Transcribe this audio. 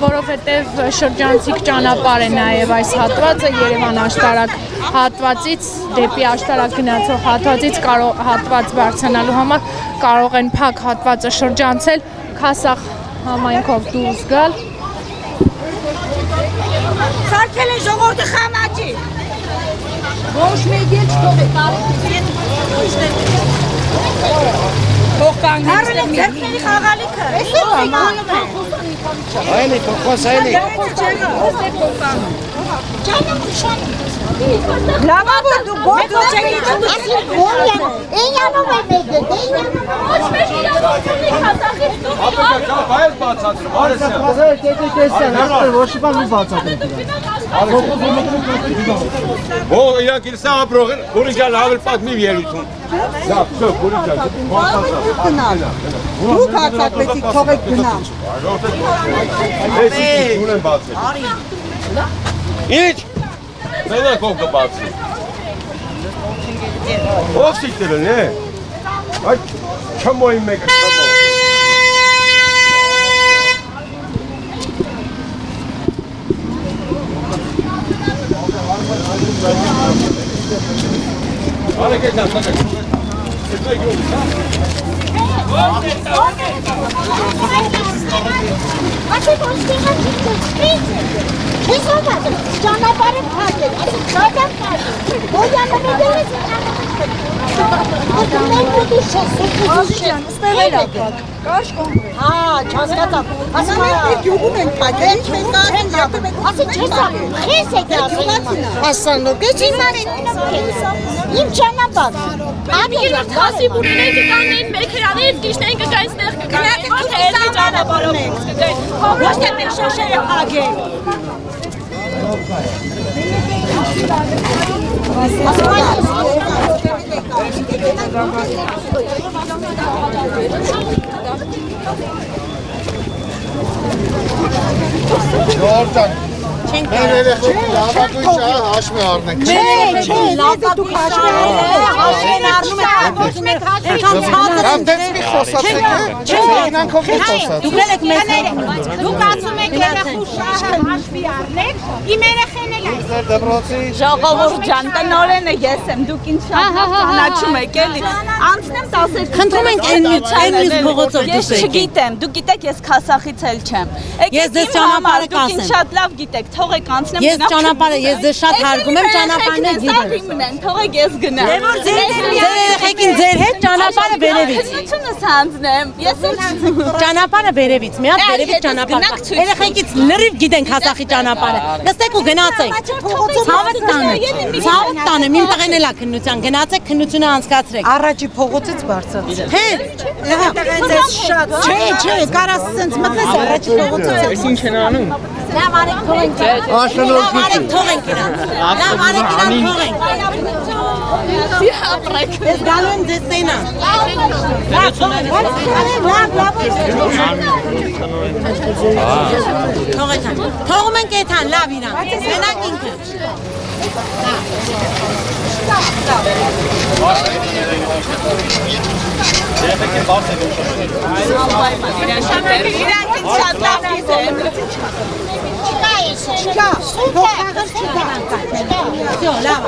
Որովհետև շրջանցիկ ճանապարհ է նաև այս հատվածը Երևան աշտարակ հատվածից դեպի աշտարակ գնացող հատվածից հատված բարձրանալու համար կարող են փակ հատվածը շրջանցել Քասախ համայնքով դուրս գալ Սարքել է ժողովուրդը խամաճի Ոչ մեկ էլ չթողեք Թող կանգնեք ձերքների խաղալիքը Այլի, կողքոս այլի Լավավոր դու գործ Էնյանով է մեկը, ոչ մեզ իրավորդ ունի Քասախից դու Բայց բացատրում, արեսյան ոչ բան մի բացատրում Որ իրանք իր սա ապրող են, Գուրիջան ավել պատմիվ երույթում Դա, շո, Գուրիջան Դուք հացակվեցիք, թողեք գնամ Ես իքի չուն են բացել Ինչ? Մենակ ով կբացի Ով սիքտերն է? Այդ չմոյի մեկը չմոյ Արեք էտան, տակեք Ասեք ոչ տեղա չիքտ Չես ովատ, ճանապարհը փակ է, ասեք շատան փակ Բոյանը մեդել ես Մենք ուտի շեսեք Ստեղել ապակ, կարշ կոնգրես Հա, չասկացավ Ասա մենք գյուղում ենք պակել, մենք նարին յատում ենք Ասեք չես աղում, խես եք ասում Հասանոք է Իմ ճանապարհ Անգիր թասի բուրեն կկանեն մեքրանից գիշտեն կգային ստեղ կկանեն Ոչ թե էլի ճանապարհով կգային Ոչ թե մեր շոշերը փագել Ժողովրդան Մեր երեխեք լավագույն շահը հաշվի առնենք Չէ, լավ դուք հաշվեն առնում եք Լավ դենց մի խոսացեք է Ինանքով մի խոսաց Դուք եք մեզ Դուք ասում եք երեխու շահը հաշվի առնեք Իմ երեխեն էլ այս Դպրոցի Ժողովուրդ ջան, տնօրենը ես եմ, դուք ինձ շատ ճանաչում եք էլի Անցնեմ 10 Խնդրում ենք այն փողոցով Ես չգիտեմ, դուք գիտեք ես Քասախից էլ չեմ Ես ձեզ ճանապարհը Դուք ինձ շատ լավ գիտեք, թողեք անցնեմ Ես ճանապարհը, ես ձեզ շատ հարգում եմ, ճանապարհն է գիտեմ Թողեք ես գնամ Դե որ ձեր երեխեքին ձեր հետ ճանապարհը վերևից Քննությունս հանձնեմ Ես էլ Ճանապարհը վերևից, մի հատ վերևից ճանապարհ Երեխեքից լրիվ գիտեն Քասախի ճանապարհը Նստեք ու գնացեք Ցավը տանը, իմ տղեն էլա քննության գնացեք, քննությունը անցկացրեք Առաջի փողոցից բարձրացրեք Թե, Ձեզ շատ Չէ, կարաս սենց մտնես առաջի փողոցից Ինչ են անում Լավ արեք թողենք լավ արեք թողենք իրան Լավ արեք իրան թողենք Ես գալու եմ ձեզ տենա Թողեք հան Թողում ենք էտ հան, լավ իրան Մենակ ինքը Իրանք ինձ շատ լավ գիտեն Չկա, փոխաղը չկա Всё, լավ